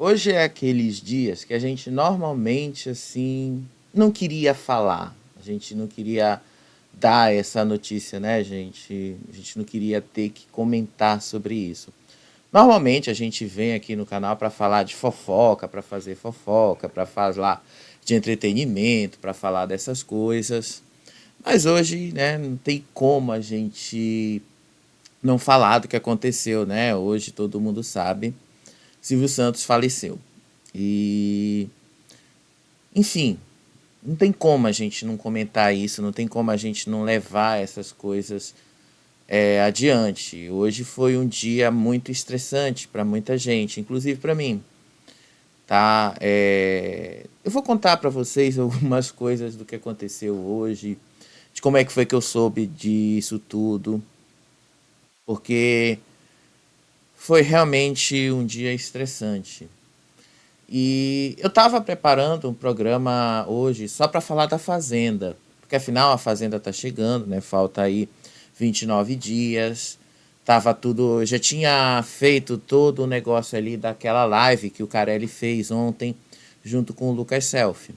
Hoje é aqueles dias que a gente normalmente, assim, não queria falar. A gente não queria dar essa notícia, né, gente? A gente não queria ter que comentar sobre isso. Normalmente a gente vem aqui no canal para falar de fofoca, para fazer fofoca, para falar de entretenimento, para falar dessas coisas. Mas hoje, né, não tem como a gente não falar do que aconteceu, né? Hoje todo mundo sabe. Silvio Santos faleceu. E, enfim, não tem como a gente não comentar isso, não tem como a gente não levar essas coisas adiante. Hoje foi um dia muito estressante para muita gente, inclusive para mim, tá? Eu vou contar para vocês algumas coisas do que aconteceu hoje, de como é que foi que eu soube disso tudo, porque foi realmente um dia estressante. E eu estava preparando um programa hoje só para falar da Fazenda, porque afinal a Fazenda está chegando, né? Falta aí 29 dias. Tava tudo, já tinha feito todo o negócio ali daquela live que o Carelli fez ontem junto com o Lucas Selfie.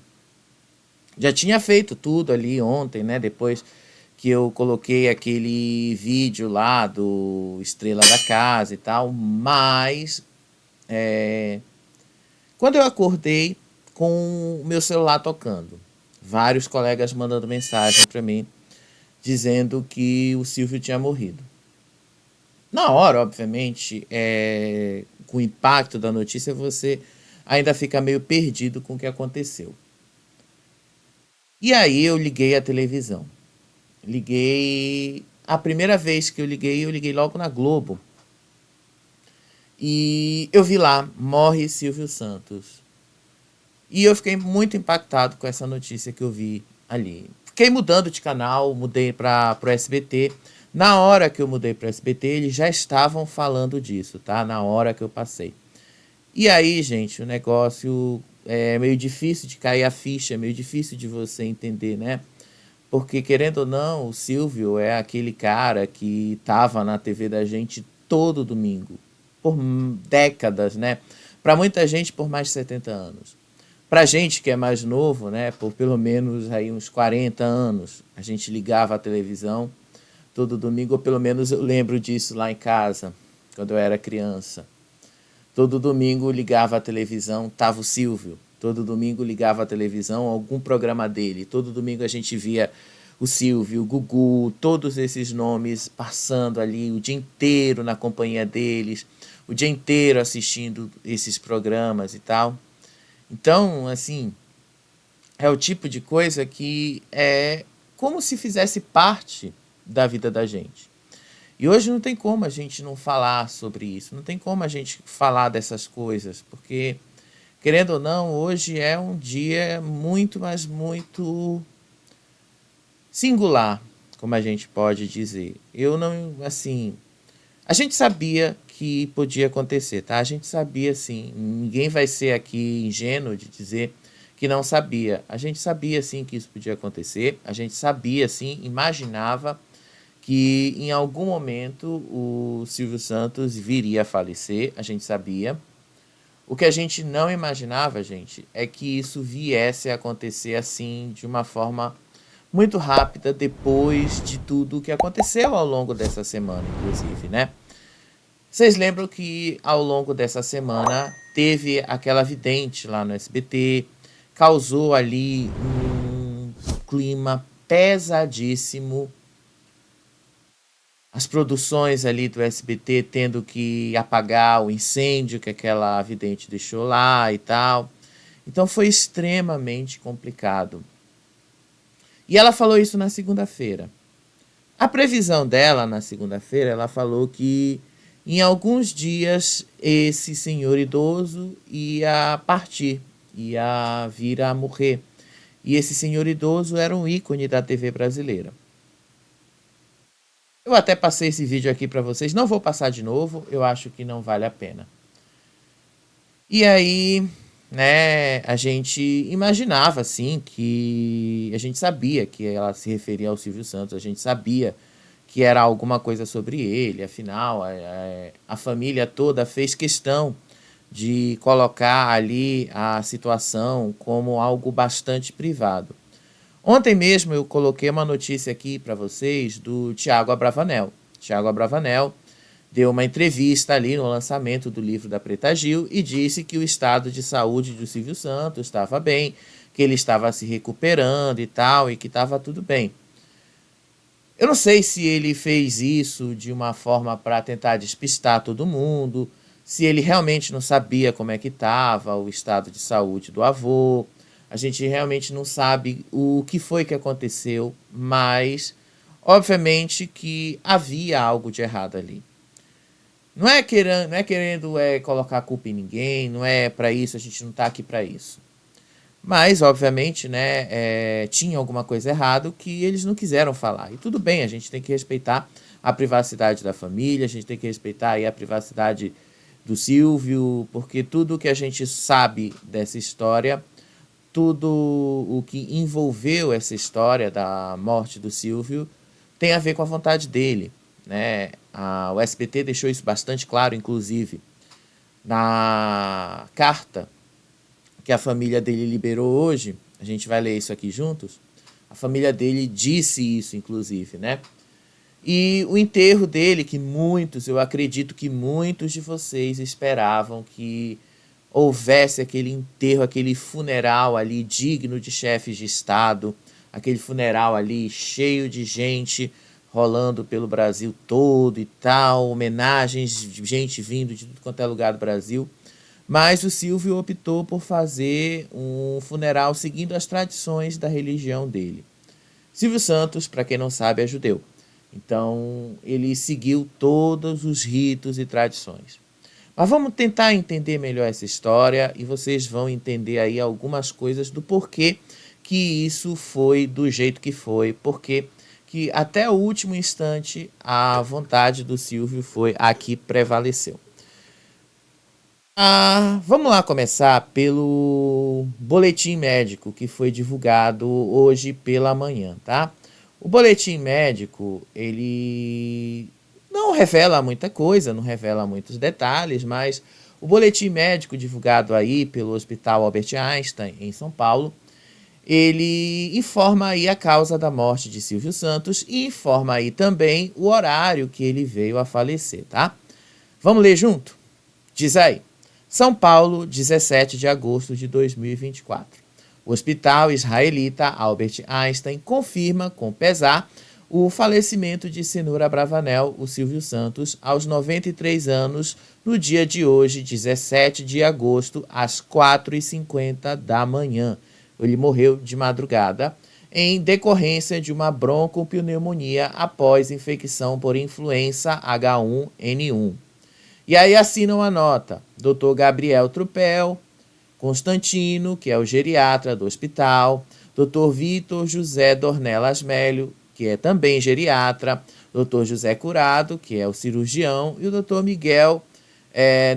Já tinha feito tudo ali ontem, né? Depois que eu coloquei aquele vídeo lá do Estrela da Casa e tal, mas quando eu acordei com o meu celular tocando, vários colegas mandando mensagem para mim dizendo que o Silvio tinha morrido. Na hora, obviamente, com o impacto da notícia, você ainda fica meio perdido com o que aconteceu. E aí eu liguei a televisão. Liguei. A primeira vez que eu liguei logo na Globo. E eu vi lá, morre Silvio Santos. E eu fiquei muito impactado com essa notícia que eu vi ali. Fiquei mudando de canal, mudei para o SBT. Na hora que eu mudei para o SBT, eles já estavam falando disso, tá? Na hora que eu passei. E aí, gente, o negócio é meio difícil de cair a ficha, é meio difícil de você entender, né? Porque, querendo ou não, o Silvio é aquele cara que tava na TV da gente todo domingo, por décadas, né? Para muita gente, por mais de 70 anos. Pra gente que é mais novo, né, por pelo menos aí uns 40 anos, a gente ligava a televisão todo domingo, ou pelo menos eu lembro disso lá em casa, quando eu era criança. Todo domingo ligava a televisão, tava o Silvio. Todo domingo ligava a televisão, algum programa dele. Todo domingo a gente via o Silvio, o Gugu, todos esses nomes passando ali o dia inteiro na companhia deles, o dia inteiro assistindo esses programas e tal. Então, assim, é o tipo de coisa que é como se fizesse parte da vida da gente. E hoje não tem como a gente não falar sobre isso, não tem como a gente falar dessas coisas, porque, querendo ou não, hoje é um dia muito, mas muito singular, como a gente pode dizer. Eu não, assim, a gente sabia que podia acontecer, tá? A gente sabia sim. Ninguém vai ser aqui ingênuo de dizer que não sabia. A gente sabia sim que isso podia acontecer. A gente sabia sim, imaginava que em algum momento o Silvio Santos viria a falecer. A gente sabia. O que a gente não imaginava, gente, é que isso viesse a acontecer assim, de uma forma muito rápida, depois de tudo o que aconteceu ao longo dessa semana, inclusive, né? Vocês lembram que ao longo dessa semana teve aquela vidente lá no SBT, causou ali um clima pesadíssimo, as produções ali do SBT tendo que apagar o incêndio que aquela vidente deixou lá e tal. Então foi extremamente complicado. E ela falou isso na segunda-feira. A previsão dela na segunda-feira, ela falou que em alguns dias esse senhor idoso ia partir, ia vir a morrer. E esse senhor idoso era um ícone da TV brasileira. Eu até passei esse vídeo aqui para vocês, não vou passar de novo, eu acho que não vale a pena. E aí, né, a gente imaginava assim que a gente sabia que ela se referia ao Silvio Santos, a gente sabia que era alguma coisa sobre ele, afinal, a família toda fez questão, de colocar ali a situação como algo bastante privado. Ontem mesmo eu coloquei uma notícia aqui para vocês do Tiago Abravanel. Tiago Abravanel deu uma entrevista ali no lançamento do livro da Preta Gil e disse que o estado de saúde do Silvio Santos estava bem, que ele estava se recuperando e tal, e que estava tudo bem. Eu não sei se ele fez isso de uma forma para tentar despistar todo mundo, se ele realmente não sabia como é que estava o estado de saúde do avô. A gente realmente não sabe o que foi que aconteceu, mas obviamente que havia algo de errado ali. Não é querendo colocar a culpa em ninguém, não é para isso, a gente não está aqui para isso. Mas, obviamente, né, tinha alguma coisa errada que eles não quiseram falar. E tudo bem, a gente tem que respeitar a privacidade da família, a gente tem que respeitar aí a privacidade do Silvio, porque tudo que a gente sabe dessa história, tudo o que envolveu essa história da morte do Silvio, tem a ver com a vontade dele, né? O SBT deixou isso bastante claro, inclusive, na carta que a família dele liberou hoje. A gente vai ler isso aqui juntos. A família dele disse isso, inclusive, né? E o enterro dele, que muitos, eu acredito que muitos de vocês esperavam que houvesse aquele enterro, aquele funeral ali digno de chefes de Estado, aquele funeral ali cheio de gente rolando pelo Brasil todo e tal, homenagens de gente vindo de tudo quanto é lugar do Brasil. Mas o Silvio optou por fazer um funeral seguindo as tradições da religião dele. Silvio Santos, para quem não sabe, é judeu. Então, ele seguiu todos os ritos e tradições. Mas vamos tentar entender melhor essa história e vocês vão entender aí algumas coisas do porquê que isso foi do jeito que foi, porque que até o último instante a vontade do Silvio foi a que prevaleceu. Vamos lá começar pelo boletim médico que foi divulgado hoje pela manhã, tá? O boletim médico, ele não revela muita coisa, não revela muitos detalhes, mas o boletim médico divulgado aí pelo Hospital Albert Einstein, em São Paulo, ele informa aí a causa da morte de Silvio Santos e informa aí também o horário que ele veio a falecer, tá? Vamos ler junto? Diz aí. São Paulo, 17 de agosto de 2024. O Hospital Israelita Albert Einstein confirma, com pesar, o falecimento de Cenoura Bravanel, o Silvio Santos, aos 93 anos, no dia de hoje, 17 de agosto, às 4h50 da manhã. Ele morreu de madrugada, em decorrência de uma broncopneumonia após infecção por influenza H1N1. E aí assinam a nota Dr. Gabriel Trupel Constantino, que é o geriatra do hospital, Dr. Vitor José Dornelas Mélio, que é também geriatra, Dr. José Curado, que é o cirurgião, e o Dr. Miguel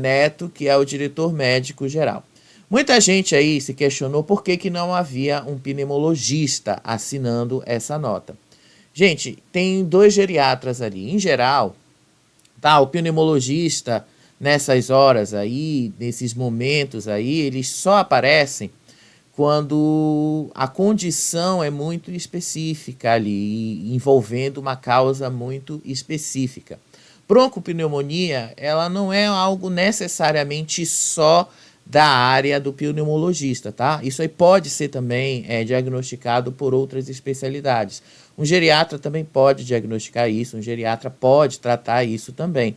Neto, que é o diretor médico geral. Muita gente aí se questionou por que não havia um pneumologista assinando essa nota. Gente, tem 2 geriatras ali. Em geral, tá, o pneumologista nessas horas aí, nesses momentos aí, eles só aparecem quando a condição é muito específica ali, envolvendo uma causa muito específica. Broncopneumonia, ela não é algo necessariamente só da área do pneumologista, tá? Isso aí pode ser também diagnosticado por outras especialidades. Um geriatra também pode diagnosticar isso, um geriatra pode tratar isso também.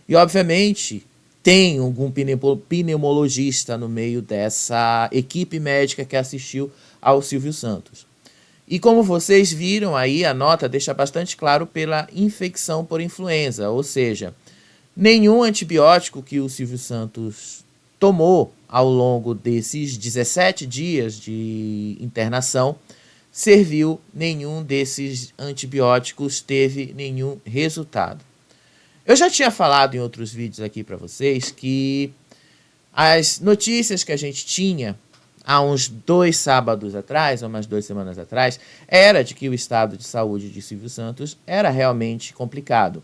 E, obviamente, tem algum pneumologista no meio dessa equipe médica que assistiu ao Silvio Santos. E como vocês viram aí, a nota deixa bastante claro pela infecção por influenza, ou seja, nenhum antibiótico que o Silvio Santos tomou ao longo desses 17 dias de internação serviu, nenhum desses antibióticos teve nenhum resultado. Eu já tinha falado em outros vídeos aqui para vocês que as notícias que a gente tinha há uns 2 sábados atrás, ou umas 2 semanas atrás, era de que o estado de saúde de Silvio Santos era realmente complicado.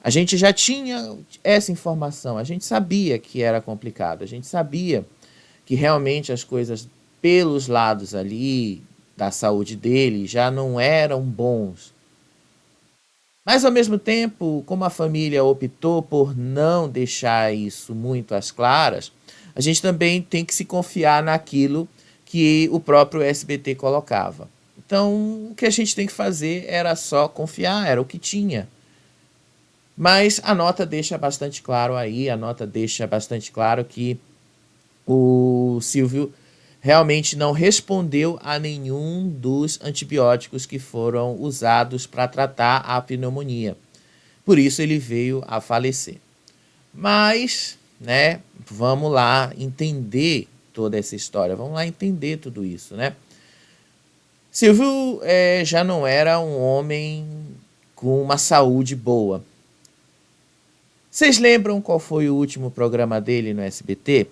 A gente já tinha essa informação, a gente sabia que era complicado, a gente sabia que realmente as coisas pelos lados ali da saúde dele já não eram bons. Mas, ao mesmo tempo, como a família optou por não deixar isso muito às claras, a gente também tem que se confiar naquilo que o próprio SBT colocava. Então, o que a gente tem que fazer era só confiar, era o que tinha. Mas a nota deixa bastante claro aí, a nota deixa bastante claro que o Silvio realmente não respondeu a nenhum dos antibióticos que foram usados para tratar a pneumonia. Por isso ele veio a falecer. Mas, né, vamos lá entender toda essa história, vamos lá entender tudo isso, né? Silvio já não era um homem com uma saúde boa. Vocês lembram qual foi o último programa dele no SBT?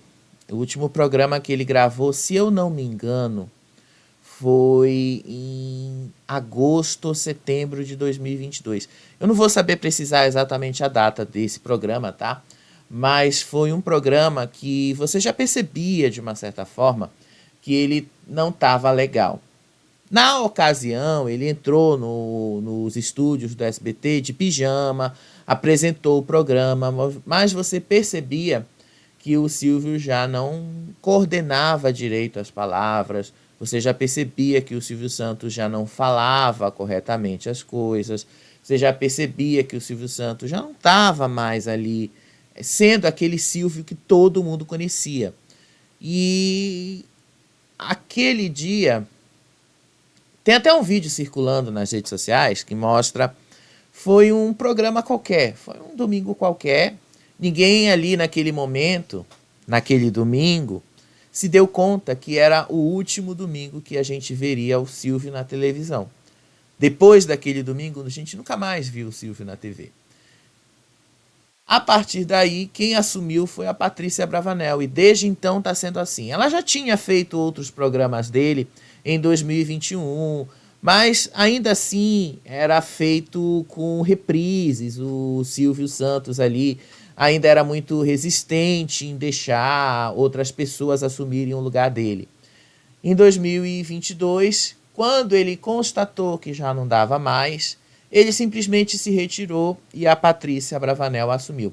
O último programa que ele gravou, se eu não me engano, foi em agosto ou setembro de 2022. Eu não vou saber precisar exatamente a data desse programa, tá? Mas foi um programa que você já percebia, de uma certa forma, que ele não estava legal. Na ocasião, ele entrou nos estúdios do SBT de pijama, apresentou o programa, mas você percebia que o Silvio já não coordenava direito as palavras, você já percebia que o Silvio Santos já não falava corretamente as coisas, você já percebia que o Silvio Santos já não estava mais ali sendo aquele Silvio que todo mundo conhecia. E aquele dia, tem até um vídeo circulando nas redes sociais que mostra, foi um programa qualquer, foi um domingo qualquer, ninguém ali naquele momento, naquele domingo, se deu conta que era o último domingo que a gente veria o Silvio na televisão. Depois daquele domingo, a gente nunca mais viu o Silvio na TV. A partir daí, quem assumiu foi a Patrícia Bravanel, e desde então está sendo assim. Ela já tinha feito outros programas dele em 2021, mas ainda assim era feito com reprises. O Silvio Santos ali ainda era muito resistente em deixar outras pessoas assumirem o lugar dele. Em 2022, quando ele constatou que já não dava mais, ele simplesmente se retirou e a Patrícia Bravanel assumiu.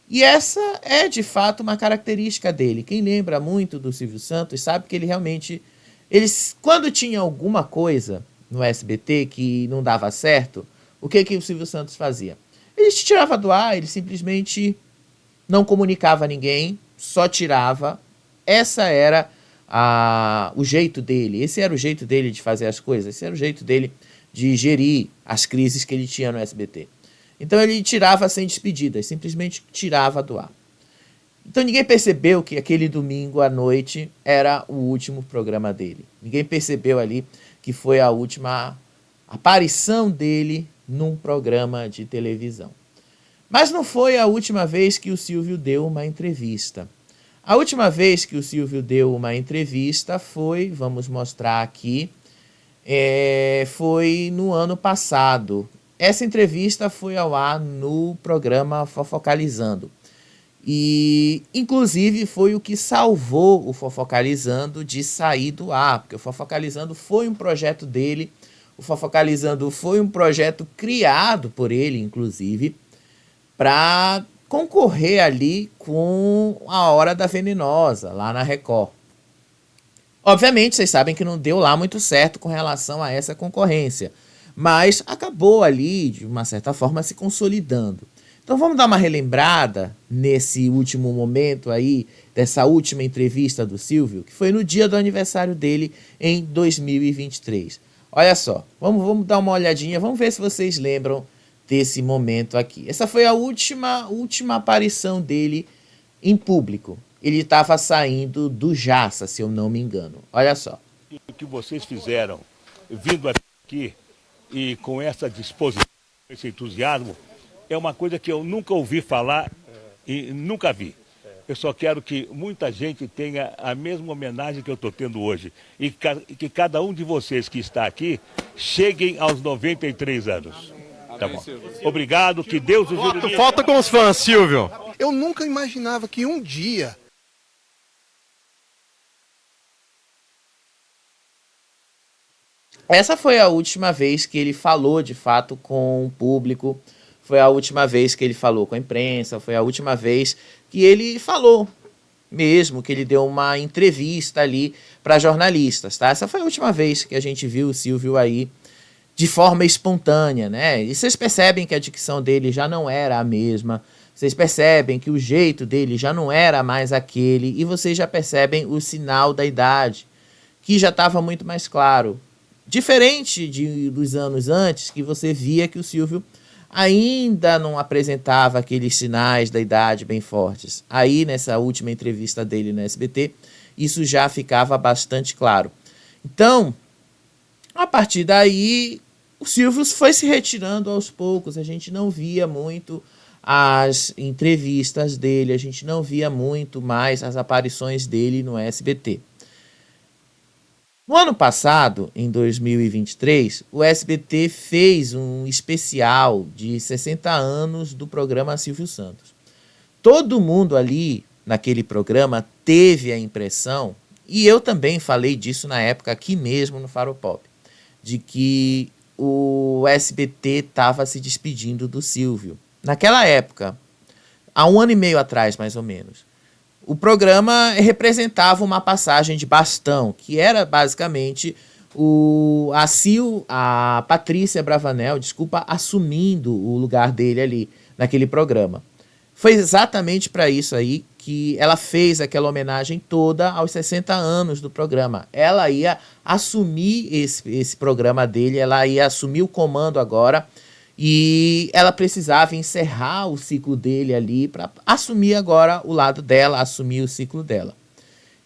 E essa é, de fato, uma característica dele. Quem lembra muito do Silvio Santos sabe que ele realmente... quando tinha alguma coisa no SBT que não dava certo, o que o Silvio Santos fazia? Ele te tirava do ar, ele simplesmente não comunicava a ninguém, só tirava. Essa era o jeito dele, esse era o jeito dele de fazer as coisas, esse era o jeito dele de gerir as crises que ele tinha no SBT. Então ele tirava sem despedidas, simplesmente tirava do ar. Então ninguém percebeu que aquele domingo à noite era o último programa dele. Ninguém percebeu ali que foi a última aparição dele num programa de televisão. Mas não foi a última vez que o Silvio deu uma entrevista. A última vez que o Silvio deu uma entrevista foi, vamos mostrar aqui, foi no ano passado. Essa entrevista foi ao ar no programa Fofocalizando. E, inclusive, foi o que salvou o Fofocalizando de sair do ar, porque o Fofocalizando foi um projeto dele, o Fofocalizando foi um projeto criado por ele, inclusive, para concorrer ali com a Hora da Venenosa, lá na Record. Obviamente, vocês sabem que não deu lá muito certo com relação a essa concorrência, mas acabou ali, de uma certa forma, se consolidando. Então vamos dar uma relembrada nesse último momento aí, dessa última entrevista do Silvio, que foi no dia do aniversário dele em 2023. Olha só, vamos dar uma olhadinha, vamos ver se vocês lembram desse momento aqui. Essa foi a última aparição dele em público. Ele estava saindo do Jaça, se eu não me engano. Olha só. O que vocês fizeram vindo aqui e com essa disposição, esse entusiasmo, é uma coisa que eu nunca ouvi falar e nunca vi. Eu só quero que muita gente tenha a mesma homenagem que eu estou tendo hoje. E que cada um de vocês que está aqui cheguem aos 93 anos. Tá bom. Obrigado, que Deus os ilumine. Falta com os fãs, Silvio. Eu nunca imaginava que um dia Essa foi a última vez que ele falou de fato com o público, foi a última vez que ele falou com a imprensa, foi a última vez que ele falou mesmo, que ele deu uma entrevista ali para jornalistas, tá? Essa foi a última vez que a gente viu o Silvio aí de forma espontânea, né? E vocês percebem que a dicção dele já não era a mesma, vocês percebem que o jeito dele já não era mais aquele, e vocês já percebem o sinal da idade, que já estava muito mais claro. Diferente dos anos antes, que você via que o Silvio ainda não apresentava aqueles sinais da idade bem fortes. Aí, nessa última entrevista dele no SBT, isso já ficava bastante claro. Então, a partir daí, o Silvio foi se retirando aos poucos. A gente não via muito as entrevistas dele, a gente não via muito mais as aparições dele no SBT. No ano passado, em 2023, o SBT fez um especial de 60 anos do programa Silvio Santos. Todo mundo ali, naquele programa, teve a impressão, e eu também falei disso na época aqui mesmo no Faropop, de que o SBT estava se despedindo do Silvio. Naquela época, há 1 ano e meio atrás, mais ou menos, o programa representava uma passagem de bastão, que era basicamente a Patrícia Bravanel, assumindo o lugar dele ali naquele programa. Foi exatamente para isso aí que ela fez aquela homenagem toda aos 60 anos do programa. Ela ia assumir esse programa dele, ela ia assumir o comando agora, e ela precisava encerrar o ciclo dele ali para assumir agora o lado dela, assumir o ciclo dela.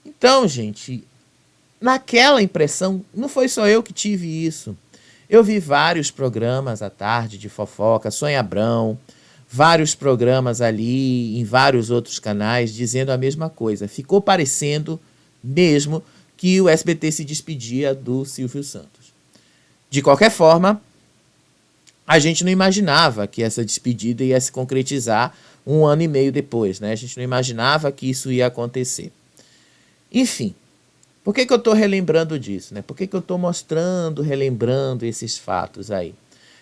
Então, gente, naquela impressão, não foi só eu que tive isso. Eu vi vários programas à tarde de fofoca, Sônia Abrão, vários programas ali em vários outros canais dizendo a mesma coisa. Ficou parecendo mesmo que o SBT se despedia do Silvio Santos. De qualquer forma, a gente não imaginava que essa despedida ia se concretizar 1 ano e meio depois, né? A gente não imaginava que isso ia acontecer. Enfim, por que eu estou relembrando disso, né? Por que eu estou relembrando esses fatos aí?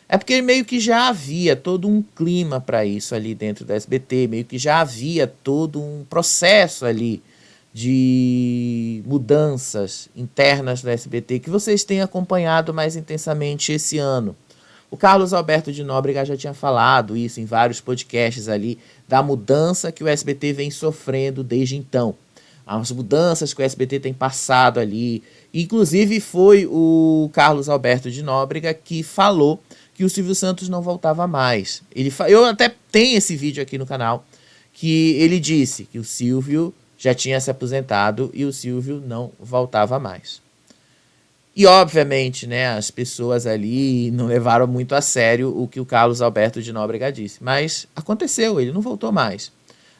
É porque meio que já havia todo um clima para isso ali dentro do SBT, meio que já havia todo um processo ali de mudanças internas do SBT que vocês têm acompanhado mais intensamente esse ano. O Carlos Alberto de Nóbrega já tinha falado isso em vários podcasts ali, da mudança que o SBT vem sofrendo desde então. As mudanças que o SBT tem passado ali. Inclusive foi o Carlos Alberto de Nóbrega que falou que o Silvio Santos não voltava mais. Eu até tenho esse vídeo aqui no canal, que ele disse que o Silvio já tinha se aposentado e o Silvio não voltava mais. E, obviamente, né, as pessoas ali não levaram muito a sério o que o Carlos Alberto de Nóbrega disse. Mas aconteceu, ele não voltou mais.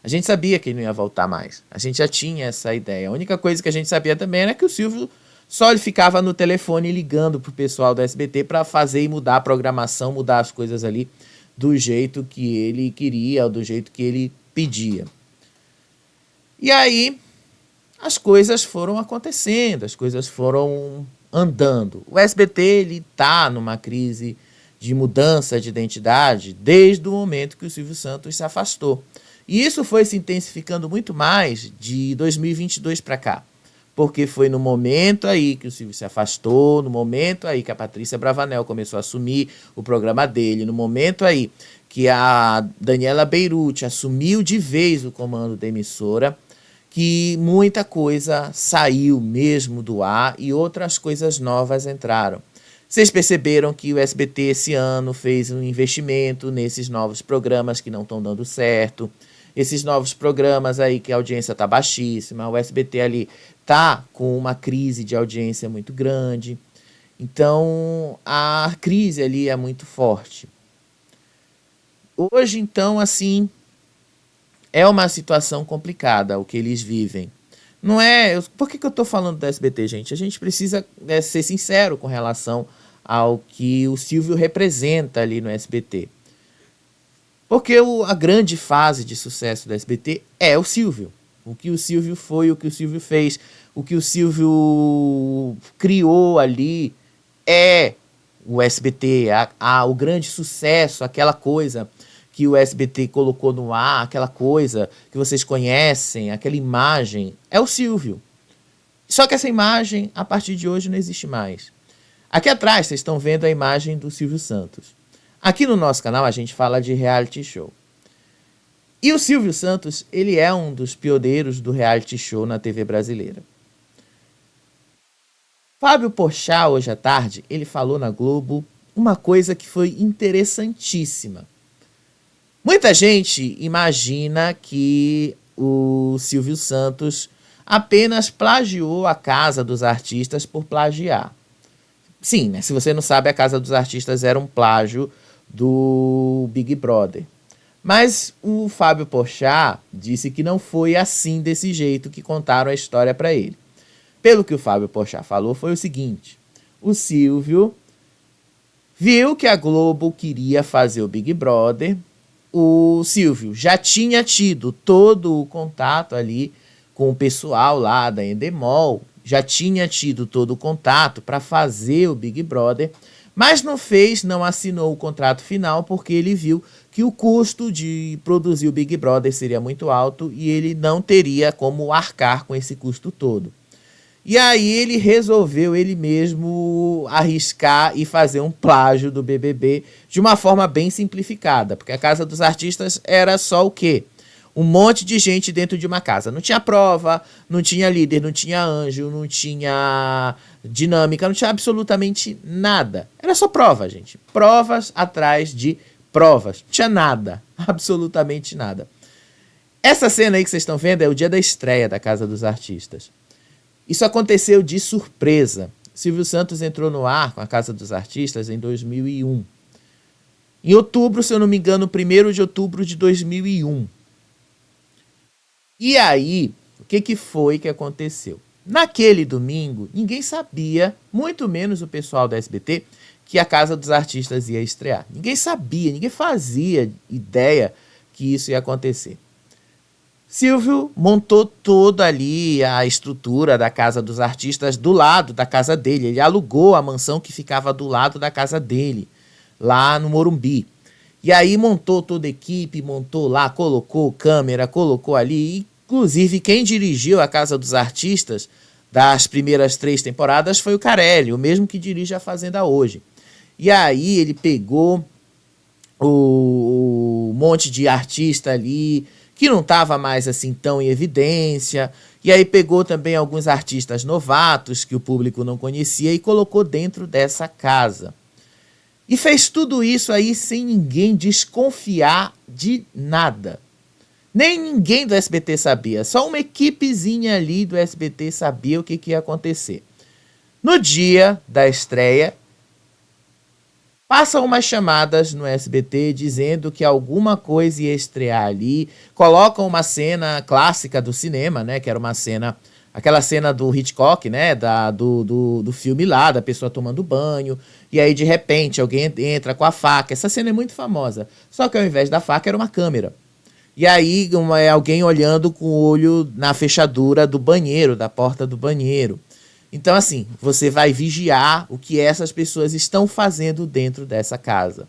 A gente sabia que ele não ia voltar mais. A gente já tinha essa ideia. A única coisa que a gente sabia também era que o Silvio só ele ficava no telefone ligando pro pessoal do SBT para fazer e mudar a programação, mudar as coisas ali do jeito que ele queria, do jeito que ele pedia. E aí as coisas foram acontecendo, as coisas foram andando. O SBT ele tá numa crise de mudança de identidade desde o momento que o Silvio Santos se afastou. E isso foi se intensificando muito mais de 2022 para cá. Porque foi no momento aí que o Silvio se afastou, no momento aí que a Patrícia Bravanel começou a assumir o programa dele, no momento aí que a Daniela Beirute assumiu de vez o comando da emissora, que muita coisa saiu mesmo do ar e outras coisas novas entraram. Vocês perceberam que o SBT esse ano fez um investimento nesses novos programas que não estão dando certo, esses novos programas aí que a audiência está baixíssima, o SBT ali está com uma crise de audiência muito grande, então a crise ali é muito forte. Hoje, então, assim, é uma situação complicada o que eles vivem. Não é... Por que eu estou falando do SBT, gente? A gente precisa ser sincero com relação ao que o Silvio representa ali no SBT. Porque a grande fase de sucesso do SBT é o Silvio. O que o Silvio foi, o que o Silvio fez, o que o Silvio criou ali é o SBT, o grande sucesso, aquela coisa que o SBT colocou no ar, aquela coisa que vocês conhecem, aquela imagem, é o Silvio. Só que essa imagem, a partir de hoje, não existe mais. Aqui atrás, vocês estão vendo a imagem do Silvio Santos. Aqui no nosso canal, a gente fala de reality show. E o Silvio Santos, ele é um dos pioneiros do reality show na TV brasileira. Fábio Porchat, hoje à tarde, ele falou na Globo uma coisa que foi interessantíssima. Muita gente imagina que o Silvio Santos apenas plagiou a Casa dos Artistas por plagiar. Sim, né? Se você não sabe, a Casa dos Artistas era um plágio do Big Brother. Mas o Fábio Porchat disse que não foi assim, desse jeito, que contaram a história para ele. Pelo que o Fábio Porchat falou, foi o seguinte: o Silvio viu que a Globo queria fazer o Big Brother. O Silvio já tinha tido todo o contato ali com o pessoal lá da Endemol, já tinha tido todo o contato para fazer o Big Brother, mas não assinou o contrato final porque ele viu que o custo de produzir o Big Brother seria muito alto e ele não teria como arcar com esse custo todo. E aí ele resolveu ele mesmo arriscar e fazer um plágio do BBB de uma forma bem simplificada, porque a Casa dos Artistas era só o quê? Um monte de gente dentro de uma casa. Não tinha prova, não tinha líder, não tinha anjo, não tinha dinâmica, não tinha absolutamente nada. Era só prova, gente. Provas atrás de provas. Não tinha nada, absolutamente nada. Essa cena aí que vocês estão vendo é o dia da estreia da Casa dos Artistas. Isso aconteceu de surpresa. Silvio Santos entrou no ar com a Casa dos Artistas em 2001. Em outubro, se eu não me engano, 1º de outubro de 2001. E aí, o que foi que aconteceu? Naquele domingo, ninguém sabia, muito menos o pessoal da SBT, que a Casa dos Artistas ia estrear. Ninguém sabia, ninguém fazia ideia que isso ia acontecer. Silvio montou toda ali a estrutura da Casa dos Artistas do lado da casa dele. Ele alugou a mansão que ficava do lado da casa dele, lá no Morumbi. E aí montou toda a equipe, montou lá, colocou câmera, colocou ali. Inclusive, quem dirigiu a Casa dos Artistas das primeiras 3 temporadas foi o Carelli, o mesmo que dirige a Fazenda hoje. E aí ele pegou o monte de artista ali, que não estava mais assim tão em evidência, e aí pegou também alguns artistas novatos que o público não conhecia e colocou dentro dessa casa. E fez tudo isso aí sem ninguém desconfiar de nada. Nem ninguém do SBT sabia, só uma equipezinha ali do SBT sabia o que ia acontecer. No dia da estreia, passam umas chamadas no SBT dizendo que alguma coisa ia estrear ali, colocam uma cena clássica do cinema, né, que era uma cena, aquela cena do Hitchcock, né, do filme lá, da pessoa tomando banho, e aí de repente alguém entra com a faca. Essa cena é muito famosa, só que ao invés da faca era uma câmera. E aí alguém olhando com o olho na fechadura do banheiro, da porta do banheiro. Então, assim, você vai vigiar o que essas pessoas estão fazendo dentro dessa casa.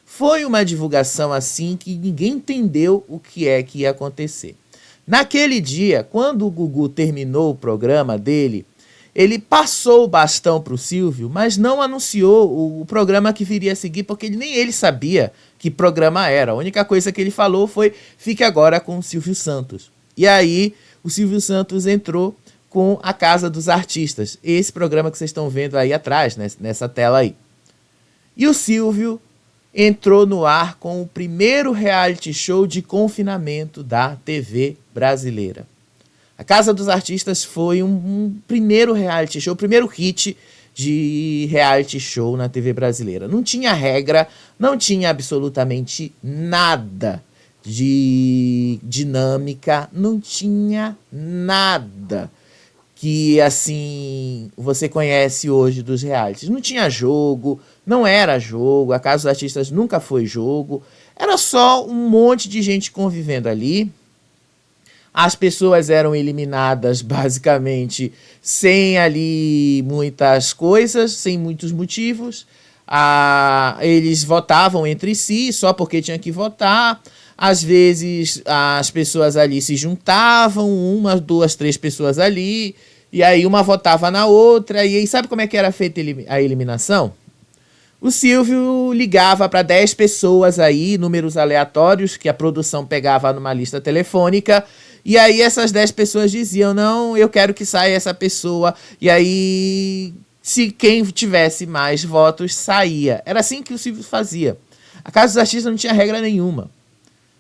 Foi uma divulgação assim que ninguém entendeu o que ia acontecer. Naquele dia, quando o Gugu terminou o programa dele, ele passou o bastão para o Silvio, mas não anunciou o programa que viria a seguir, porque nem ele sabia que programa era. A única coisa que ele falou foi: fique agora com o Silvio Santos. E aí o Silvio Santos entrou com a Casa dos Artistas, esse programa que vocês estão vendo aí atrás, nessa tela aí. E o Silvio entrou no ar com o primeiro reality show de confinamento da TV brasileira. A Casa dos Artistas foi um primeiro reality show, o primeiro hit de reality show na TV brasileira. Não tinha regra, não tinha absolutamente nada de dinâmica, não tinha nada que, assim, você conhece hoje dos realities. Não tinha jogo, não era jogo, a Casa dos Artistas nunca foi jogo, era só um monte de gente convivendo ali. As pessoas eram eliminadas basicamente sem ali muitas coisas, sem muitos motivos. Eles votavam entre si só porque tinha que votar. Às vezes as pessoas ali se juntavam, uma, duas, três pessoas ali, e aí uma votava na outra. E aí sabe como é que era feita a eliminação? O Silvio ligava para 10 pessoas aí, números aleatórios que a produção pegava numa lista telefônica, e aí essas 10 pessoas diziam, não, eu quero que saia essa pessoa, e aí se quem tivesse mais votos saía. Era assim que o Silvio fazia. A Casa dos Artistas não tinha regra nenhuma.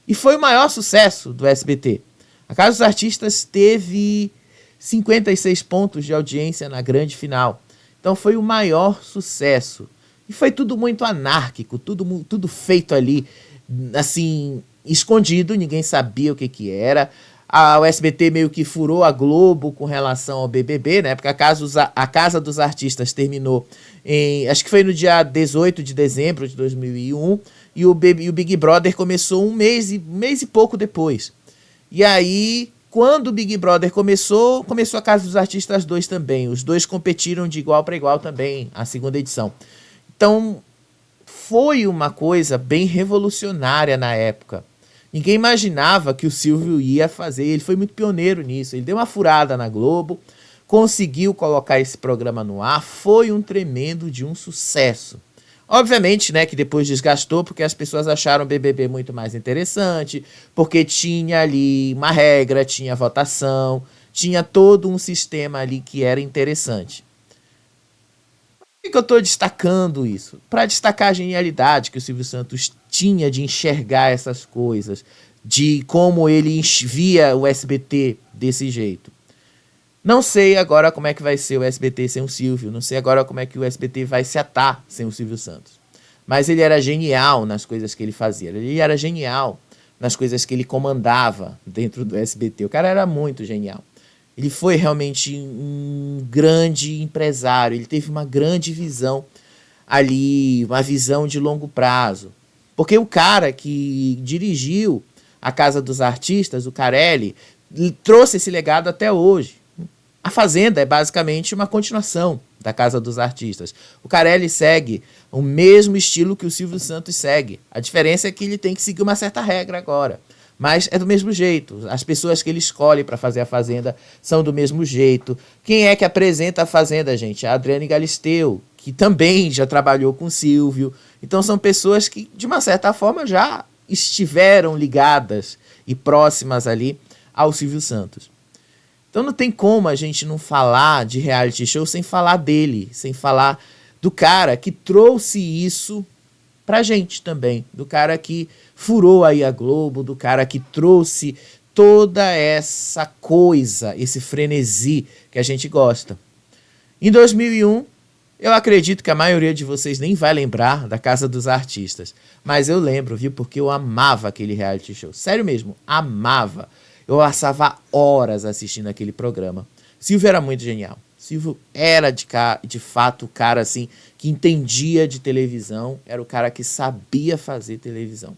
E foi o maior sucesso do SBT. A Casa dos Artistas teve 56 pontos de audiência na grande final. Então foi o maior sucesso. E foi tudo muito anárquico, tudo feito ali, assim, escondido, ninguém sabia o que era. O SBT meio que furou a Globo com relação ao BBB, né? Porque a Casa dos Artistas terminou acho que foi no dia 18 de dezembro de 2001, e o Big Brother começou um mês e pouco depois. E aí, quando o Big Brother começou a Casa dos Artistas 2 também. Os dois competiram de igual para igual também, a segunda edição. Então, foi uma coisa bem revolucionária na época. Ninguém imaginava que o Silvio ia fazer. Ele foi muito pioneiro nisso. Ele deu uma furada na Globo, conseguiu colocar esse programa no ar. Foi um tremendo de um sucesso. Obviamente, né, que depois desgastou, porque as pessoas acharam o BBB muito mais interessante, porque tinha ali uma regra, tinha votação, tinha todo um sistema ali que era interessante. Por que eu estou destacando isso? Para destacar a genialidade que o Silvio Santos tinha de enxergar essas coisas, de como ele via o SBT desse jeito. Não sei agora como é que vai ser o SBT sem o Silvio, não sei agora como é que o SBT vai se atar sem o Silvio Santos. Mas ele era genial nas coisas que ele fazia, ele era genial nas coisas que ele comandava dentro do SBT. O cara era muito genial. Ele foi realmente um grande empresário, ele teve uma grande visão ali, uma visão de longo prazo. Porque o cara que dirigiu a Casa dos Artistas, o Carelli, trouxe esse legado até hoje. A Fazenda é basicamente uma continuação da Casa dos Artistas. O Carelli segue o mesmo estilo que o Silvio Santos segue. A diferença é que ele tem que seguir uma certa regra agora. Mas é do mesmo jeito. As pessoas que ele escolhe para fazer a Fazenda são do mesmo jeito. Quem é que apresenta a Fazenda, gente? A Adriane Galisteu, que também já trabalhou com o Silvio. Então são pessoas que, de uma certa forma, já estiveram ligadas e próximas ali ao Silvio Santos. Então não tem como a gente não falar de reality show sem falar dele, sem falar do cara que trouxe isso pra gente também, do cara que furou aí a Globo, do cara que trouxe toda essa coisa, esse frenesi que a gente gosta. Em 2001, eu acredito que a maioria de vocês nem vai lembrar da Casa dos Artistas, mas eu lembro, viu, porque eu amava aquele reality show, sério mesmo, amava. Eu passava horas assistindo aquele programa. Silvio era muito genial. Silvio era de fato o cara assim que entendia de televisão, era o cara que sabia fazer televisão.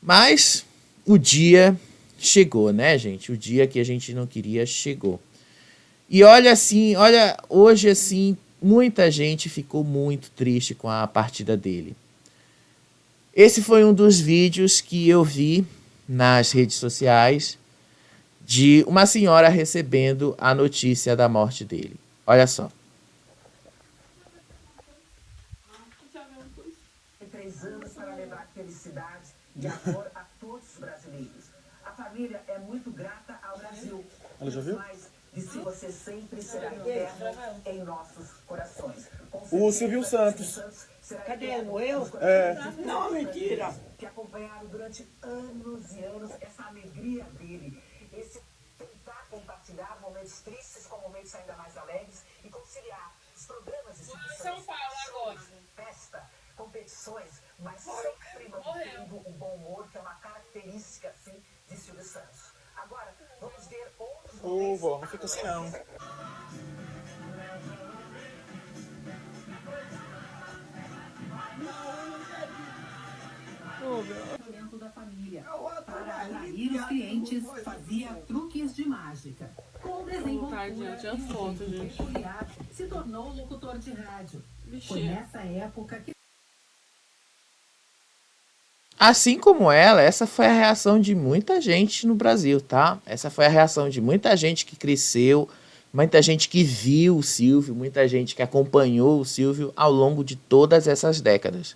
Mas o dia chegou, né, gente? O dia que a gente não queria chegou. E olha assim, hoje assim, muita gente ficou muito triste com a partida dele. Esse foi um dos vídeos que eu vi nas redes sociais de uma senhora recebendo a notícia da morte dele. Olha só. 3 anos para levar felicidade e amor a todos os brasileiros. A família é muito grata ao Brasil. Ela já viu? Mas de se você sempre será eterno em nossos corações. O Silvio Santos. Cadê? Eu? Não, mentira. Que acompanharam durante anos e anos essa alegria dele. Esse tentar compartilhar momentos tristes com momentos ainda mais alegres e conciliar os programas e São Paulo agora. Festa, competições, mas sempre mantendo o bom humor, que é uma característica assim de Silvio Santos. Agora, vamos ver outros Ô, vó, não fica assim não. momento da família. Para atrair os clientes, fazia truques de mágica. Com desenvoltura e um jeito peculiar, se tornou locutor de rádio. Foi nessa época que Assim como ela, essa foi a reação de muita gente no Brasil, tá? Essa foi a reação de muita gente que cresceu, muita gente que viu o Silvio, muita gente que acompanhou o Silvio ao longo de todas essas décadas.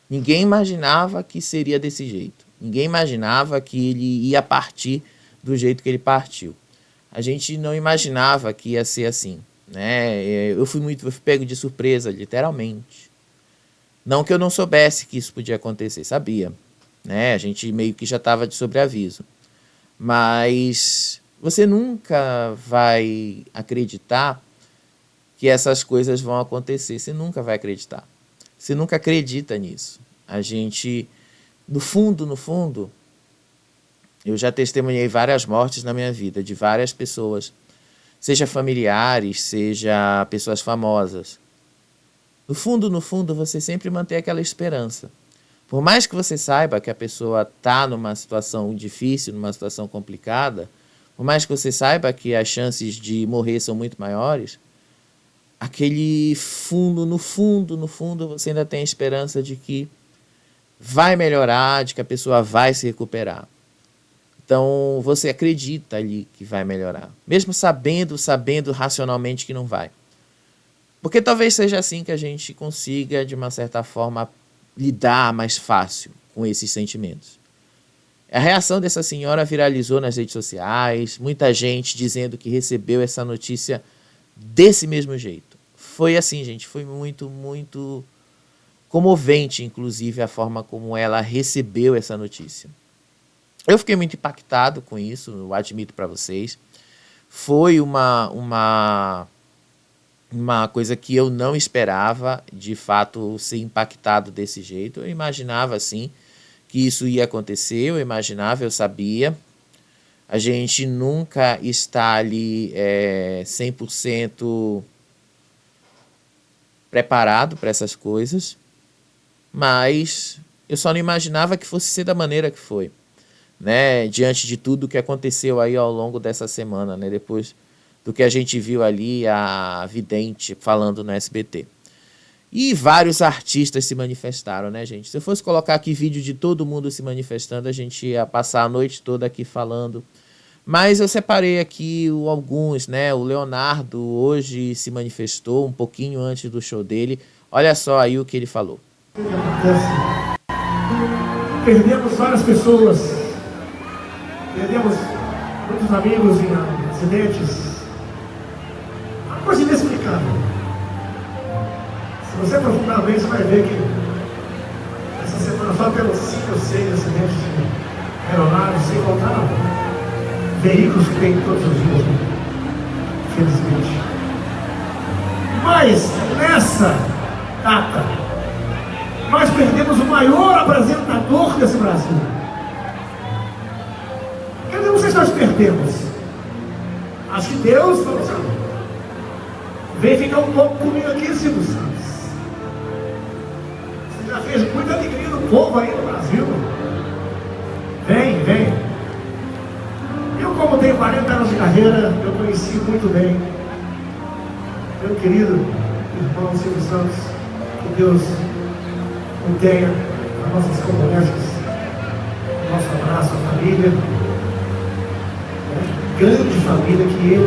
Ninguém imaginava que seria desse jeito. Ninguém imaginava que ele ia partir do jeito que ele partiu. A gente não imaginava que ia ser assim, né? Eu fui pego de surpresa, literalmente. Não que eu não soubesse que isso podia acontecer, sabia, né? A gente meio que já estava de sobreaviso. Mas você nunca vai acreditar que essas coisas vão acontecer. Você nunca vai acreditar. Você nunca acredita nisso. A gente, no fundo, eu já testemunhei várias mortes na minha vida, de várias pessoas, seja familiares, seja pessoas famosas. No fundo, você sempre mantém aquela esperança. Por mais que você saiba que a pessoa está numa situação difícil, numa situação complicada, por mais que você saiba que as chances de morrer são muito maiores, aquele fundo, no fundo, você ainda tem a esperança de que vai melhorar, de que a pessoa vai se recuperar. Então, você acredita ali que vai melhorar, mesmo sabendo racionalmente que não vai. Porque talvez seja assim que a gente consiga, de uma certa forma, lidar mais fácil com esses sentimentos. A reação dessa senhora viralizou nas redes sociais, muita gente dizendo que recebeu essa notícia desse mesmo jeito. Foi assim, gente, foi muito, muito comovente, inclusive, a forma como ela recebeu essa notícia. Eu fiquei muito impactado com isso, eu admito para vocês. Foi uma coisa que eu não esperava, de fato, ser impactado desse jeito. Eu imaginava, sim, que isso ia acontecer, eu sabia. A gente nunca está ali 100% preparado para essas coisas, mas eu só não imaginava que fosse ser da maneira que foi, né? Diante de tudo que aconteceu aí ao longo dessa semana, né? Depois do que a gente viu ali, a vidente falando no SBT. E vários artistas se manifestaram, né, gente? Se eu fosse colocar aqui vídeo de todo mundo se manifestando, a gente ia passar a noite toda aqui falando. Mas eu separei aqui alguns, né? O Leonardo hoje se manifestou um pouquinho antes do show dele. Olha só aí o que ele falou. Perdemos várias pessoas, perdemos muitos amigos em acidentes. Uma coisa inexplicável. Se você aprofundar bem, você vai ver que essa semana só pelos 5 ou 6 acidentes de aeronaves, sem contar veículos que tem todos os dias, infelizmente. Mas nessa data, nós perdemos o maior apresentador desse Brasil. Eu não sei se nós perdemos. Acho que Deus falou assim: vem ficar um pouco comigo aqui, Silvio Santos. Você já fez muita alegria do povo aí no Brasil. Vem, vem. Eu, como tenho 40 anos de carreira, eu conheci muito bem meu querido irmão Silvio Santos. Que Deus o tenha, as nossas condolências, o nosso abraço à família, grande família que ele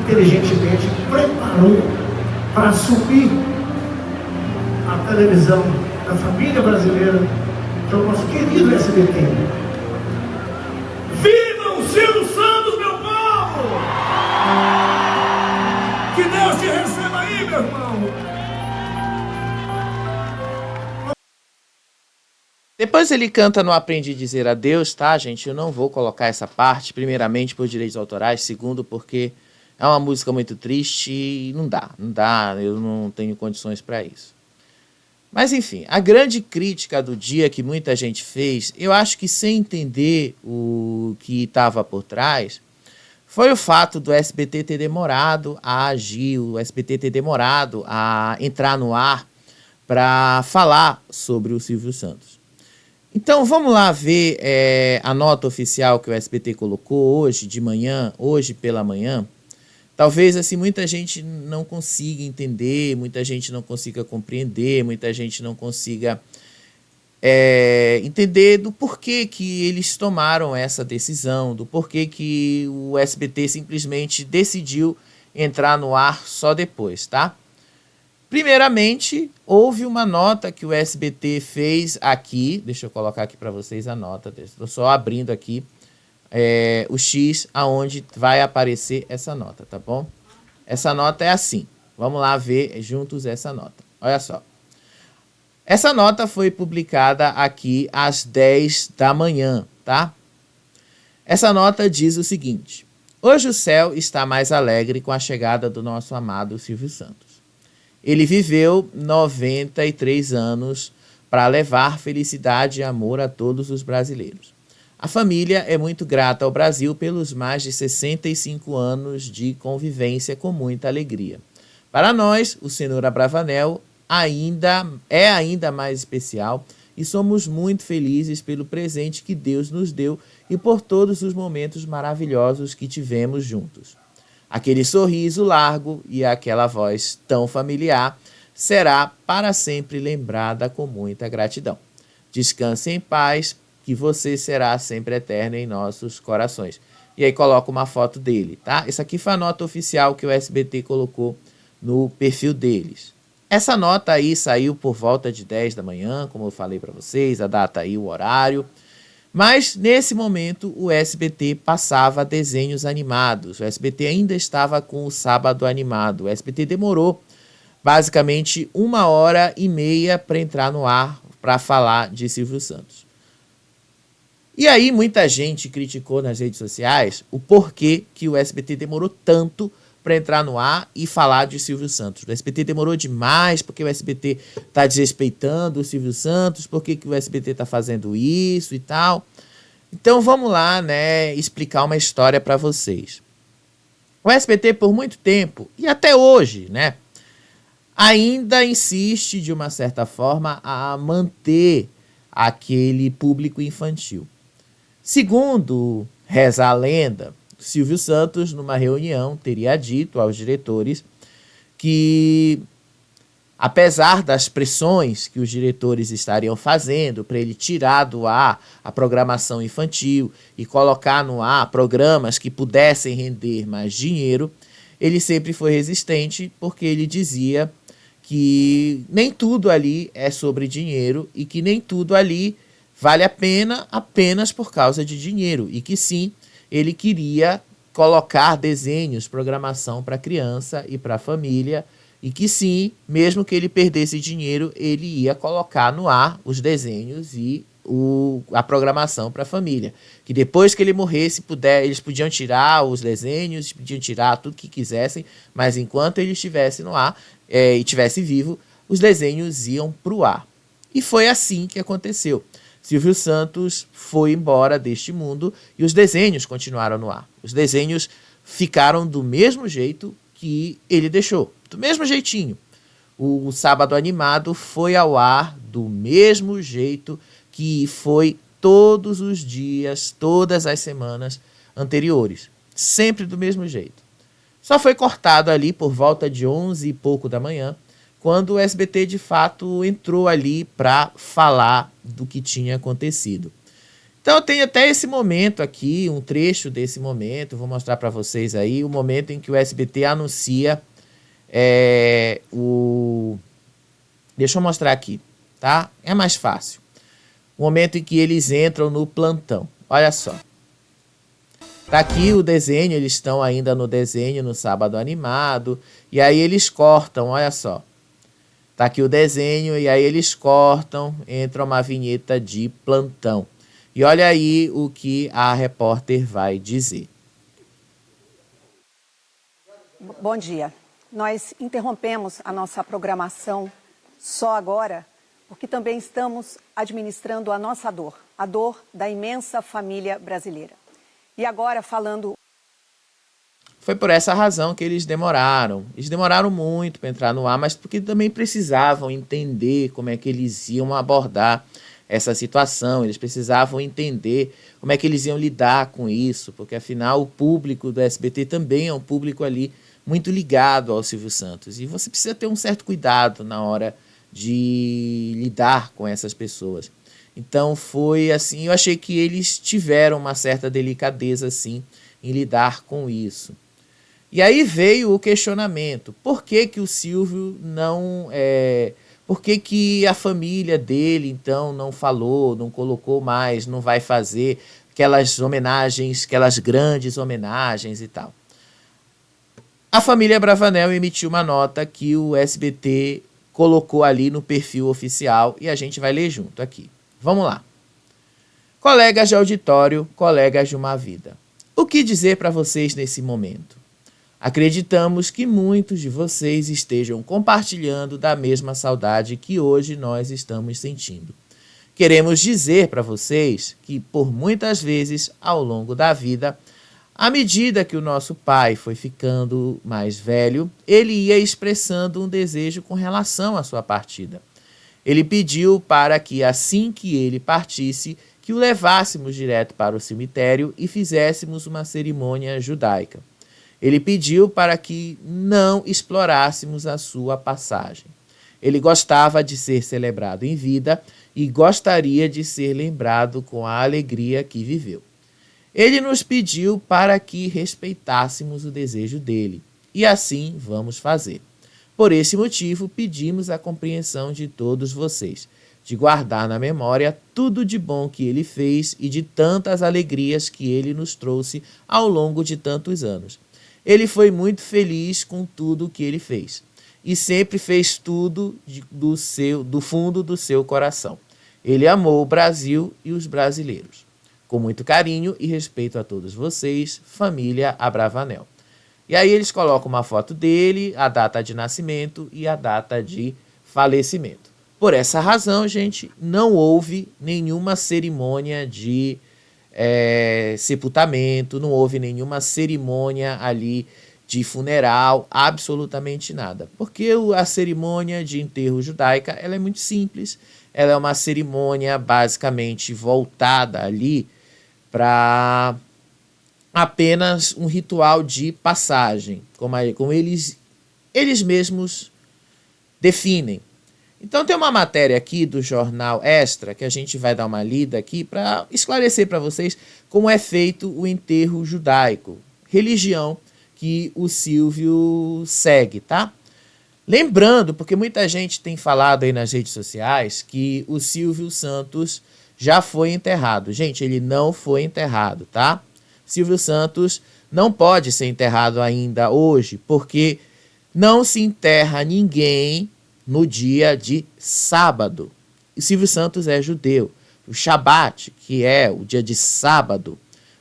inteligentemente preparou para assumir a televisão da família brasileira, que é o nosso querido SBT. Viva o Silvio Santos, meu povo! Que Deus te receba aí, meu irmão! Depois ele canta no Aprendi a Dizer Adeus, tá, gente? Eu não vou colocar essa parte, primeiramente por direitos autorais, segundo porque é uma música muito triste e não dá, eu não tenho condições para isso. Mas, enfim, a grande crítica do dia que muita gente fez, eu acho que sem entender o que estava por trás, foi o fato do SBT ter demorado a agir, o SBT ter demorado a entrar no ar para falar sobre o Silvio Santos. Então, vamos lá ver a nota oficial que o SBT colocou hoje de manhã, hoje pela manhã. Talvez assim muita gente não consiga entender, muita gente não consiga compreender, muita gente não consiga entender do porquê que eles tomaram essa decisão, do porquê que o SBT simplesmente decidiu entrar no ar só depois, tá? Primeiramente, houve uma nota que o SBT fez aqui, deixa eu colocar aqui para vocês a nota, estou só abrindo aqui o X aonde vai aparecer essa nota, tá bom? Essa nota é assim. Vamos lá ver juntos essa nota. Olha só. Essa nota foi publicada aqui às 10 da manhã, tá? Essa nota diz o seguinte: hoje o céu está mais alegre com a chegada do nosso amado Silvio Santos. Ele viveu 93 anos para levar felicidade e amor a todos os brasileiros. A família é muito grata ao Brasil pelos mais de 65 anos de convivência com muita alegria. Para nós, o Cenoura Bravanel é ainda mais especial e somos muito felizes pelo presente que Deus nos deu e por todos os momentos maravilhosos que tivemos juntos. Aquele sorriso largo e aquela voz tão familiar será para sempre lembrada com muita gratidão. Descanse em paz, que você será sempre eterno em nossos corações. E aí coloca uma foto dele, tá? Essa aqui foi a nota oficial que o SBT colocou no perfil deles. Essa nota aí saiu por volta de 10 da manhã, como eu falei para vocês, a data aí, o horário. Mas, nesse momento, o SBT passava desenhos animados. O SBT ainda estava com o Sábado Animado. O SBT demorou, basicamente, 1h30 para entrar no ar para falar de Silvio Santos. E aí muita gente criticou nas redes sociais o porquê que o SBT demorou tanto para entrar no ar e falar de Silvio Santos. O SBT demorou demais, porque o SBT está desrespeitando o Silvio Santos, por que o SBT está fazendo isso e tal. Então vamos lá, né, explicar uma história para vocês. O SBT por muito tempo, e até hoje, né, ainda insiste de uma certa forma a manter aquele público infantil. Segundo reza a lenda, Silvio Santos, numa reunião, teria dito aos diretores que, apesar das pressões que os diretores estariam fazendo para ele tirar do ar a programação infantil e colocar no ar programas que pudessem render mais dinheiro, ele sempre foi resistente, porque ele dizia que nem tudo ali é sobre dinheiro e que nem tudo ali vale a pena apenas por causa de dinheiro, e que sim, ele queria colocar desenhos, programação para criança e para a família, e que sim, mesmo que ele perdesse dinheiro, ele ia colocar no ar os desenhos e a programação para a família. Que depois que ele morresse, eles podiam tirar os desenhos, podiam tirar tudo que quisessem, mas enquanto ele estivesse no ar e estivesse vivo, os desenhos iam para o ar. E foi assim que aconteceu. Silvio Santos foi embora deste mundo e os desenhos continuaram no ar. Os desenhos ficaram do mesmo jeito que ele deixou, do mesmo jeitinho. O Sábado Animado foi ao ar do mesmo jeito que foi todos os dias, todas as semanas anteriores. Sempre do mesmo jeito. Só foi cortado ali por volta de 11 e pouco da manhã, quando o SBT de fato entrou ali para falar do que tinha acontecido. Então eu tenho até esse momento aqui, um trecho desse momento, vou mostrar para vocês aí, o momento em que o SBT anuncia Deixa eu mostrar aqui, tá? É mais fácil. O momento em que eles entram no plantão. Olha só. Tá aqui o desenho, eles estão ainda no desenho, no Sábado Animado, e aí eles cortam, olha só. Tá aqui o desenho e aí eles cortam, entra uma vinheta de plantão. E olha aí o que a repórter vai dizer. Bom dia. Nós interrompemos a nossa programação só agora porque também estamos administrando a nossa dor, a dor da imensa família brasileira. E agora falando... Foi por essa razão que eles demoraram. Eles demoraram muito para entrar no ar, mas porque também precisavam entender como é que eles iam abordar essa situação. Eles precisavam entender como é que eles iam lidar com isso, porque afinal o público do SBT também é um público ali muito ligado ao Silvio Santos. E você precisa ter um certo cuidado na hora de lidar com essas pessoas. Então foi assim, eu achei que eles tiveram uma certa delicadeza assim em lidar com isso. E aí veio o questionamento, por que que o Silvio não... por que que a família dele, então, não falou, não colocou mais, não vai fazer aquelas homenagens, aquelas grandes homenagens e tal? A família Bravanel emitiu uma nota que o SBT colocou ali no perfil oficial e a gente vai ler junto aqui. Vamos lá. Colegas de auditório, colegas de uma vida. O que dizer para vocês nesse momento? Acreditamos que muitos de vocês estejam compartilhando da mesma saudade que hoje nós estamos sentindo. Queremos dizer para vocês que, por muitas vezes, ao longo da vida, à medida que o nosso pai foi ficando mais velho, ele ia expressando um desejo com relação à sua partida. Ele pediu para que, assim que ele partisse, que o levássemos direto para o cemitério e fizéssemos uma cerimônia judaica. Ele pediu para que não explorássemos a sua passagem. Ele gostava de ser celebrado em vida e gostaria de ser lembrado com a alegria que viveu. Ele nos pediu para que respeitássemos o desejo dele, e assim vamos fazer. Por esse motivo, pedimos a compreensão de todos vocês, de guardar na memória tudo de bom que ele fez e de tantas alegrias que ele nos trouxe ao longo de tantos anos. Ele foi muito feliz com tudo o que ele fez e sempre fez tudo do fundo do seu coração. Ele amou o Brasil e os brasileiros. Com muito carinho e respeito a todos vocês, família Abravanel. E aí eles colocam uma foto dele, a data de nascimento e a data de falecimento. Por essa razão, gente, não houve nenhuma cerimônia de sepultamento, não houve nenhuma cerimônia ali de funeral, absolutamente nada. Porque a cerimônia de enterro judaica ela é muito simples, ela é uma cerimônia basicamente voltada ali para apenas um ritual de passagem, como eles mesmos definem. Então tem uma matéria aqui do jornal Extra que a gente vai dar uma lida aqui para esclarecer para vocês como é feito o enterro judaico, religião que o Silvio segue, tá? Lembrando, porque muita gente tem falado aí nas redes sociais que o Silvio Santos já foi enterrado. Gente, ele não foi enterrado, tá? Silvio Santos não pode ser enterrado ainda hoje, porque não se enterra ninguém no dia de sábado. E Silvio Santos é judeu. O Shabat, que é o dia de sábado,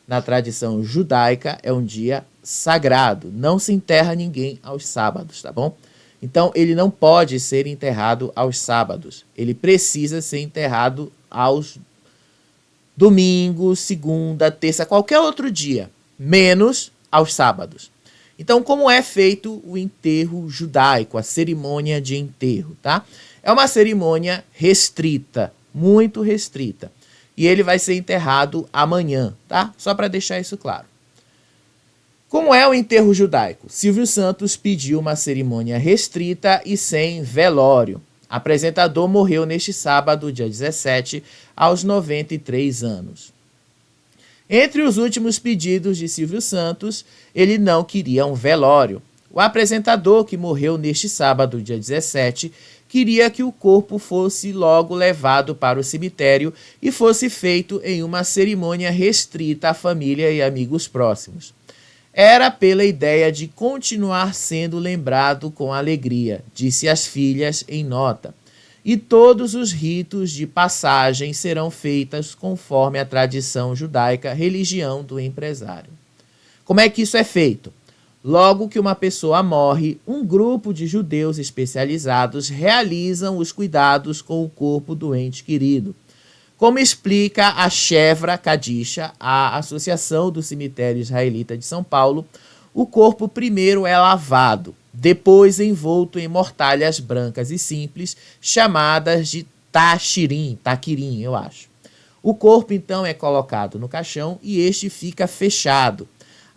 na tradição judaica, é um dia sagrado. Não se enterra ninguém aos sábados, tá bom? Então, ele não pode ser enterrado aos sábados. Ele precisa ser enterrado aos domingos, segunda, terça, qualquer outro dia, menos aos sábados. Então, como é feito o enterro judaico, a cerimônia de enterro, tá? É uma cerimônia restrita, muito restrita. E ele vai ser enterrado amanhã, tá? Só para deixar isso claro. Como é o enterro judaico? Silvio Santos pediu uma cerimônia restrita e sem velório. O apresentador morreu neste sábado, dia 17, aos 93 anos. Entre os últimos pedidos de Silvio Santos, ele não queria um velório. O apresentador, que morreu neste sábado, dia 17, queria que o corpo fosse logo levado para o cemitério e fosse feito em uma cerimônia restrita à família e amigos próximos. Era pela ideia de continuar sendo lembrado com alegria, disse as filhas em nota. E todos os ritos de passagem serão feitos conforme a tradição judaica, religião do empresário. Como é que isso é feito? Logo que uma pessoa morre, um grupo de judeus especializados realizam os cuidados com o corpo do ente querido. Como explica a Chevra Kadisha, a Associação do Cemitério Israelita de São Paulo, o corpo primeiro é lavado, depois envolto em mortalhas brancas e simples, chamadas de taquirim, eu acho. O corpo, então, é colocado no caixão e este fica fechado.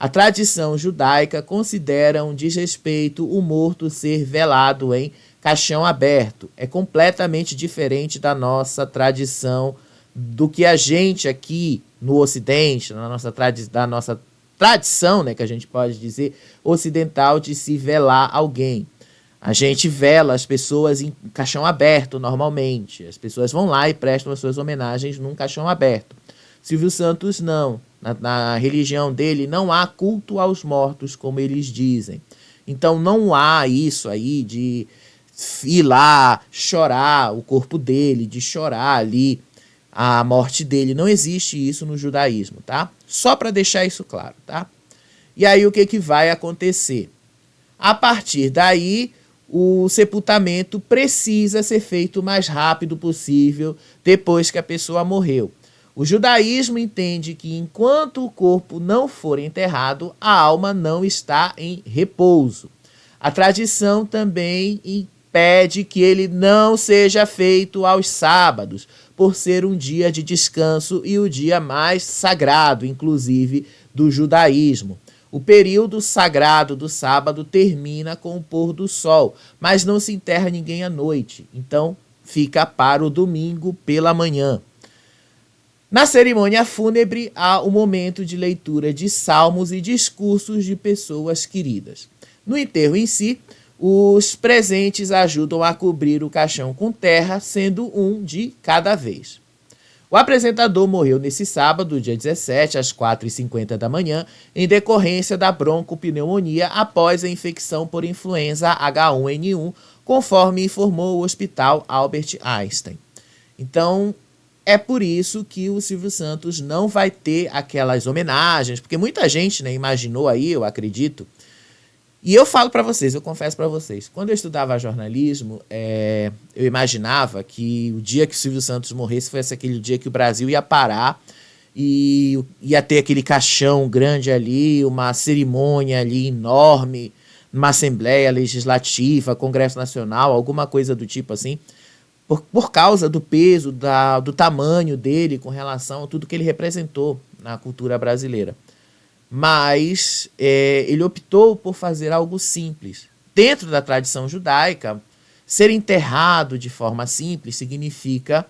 A tradição judaica considera um desrespeito o morto ser velado em caixão aberto. É completamente diferente da nossa tradição, do que a gente aqui no Ocidente, da nossa tradição, né, que a gente pode dizer, ocidental, de se velar alguém. A gente vela as pessoas em caixão aberto normalmente. As pessoas vão lá e prestam as suas homenagens num caixão aberto. Silvio Santos não. Na religião dele não há culto aos mortos, como eles dizem. Então não há isso aí de ir lá chorar o corpo dele, de chorar ali a morte dele. Não existe isso no judaísmo, tá? Só para deixar isso claro, tá? E aí o que vai acontecer? A partir daí, o sepultamento precisa ser feito o mais rápido possível depois que a pessoa morreu. O judaísmo entende que enquanto o corpo não for enterrado, a alma não está em repouso. A tradição também impede que ele não seja feito aos sábados, por ser um dia de descanso e o dia mais sagrado, inclusive, do judaísmo. O período sagrado do sábado termina com o pôr do sol, mas não se enterra ninguém à noite, então fica para o domingo pela manhã. Na cerimônia fúnebre, há o momento de leitura de salmos e discursos de pessoas queridas. No enterro em si, os presentes ajudam a cobrir o caixão com terra, sendo um de cada vez. O apresentador morreu nesse sábado, dia 17, às 4h50 da manhã, em decorrência da broncopneumonia após a infecção por influenza H1N1, conforme informou o Hospital Albert Einstein. Então, é por isso que o Silvio Santos não vai ter aquelas homenagens, porque muita gente, né, imaginou aí, eu acredito. E eu falo para vocês, eu confesso para vocês, quando eu estudava jornalismo, eu imaginava que o dia que o Silvio Santos morresse fosse aquele dia que o Brasil ia parar e ia ter aquele caixão grande ali, uma cerimônia ali enorme, uma Assembleia Legislativa, Congresso Nacional, alguma coisa do tipo assim, por causa do peso, do tamanho dele com relação a tudo que ele representou na cultura brasileira. Mas ele optou por fazer algo simples. Dentro da tradição judaica, ser enterrado de forma simples significa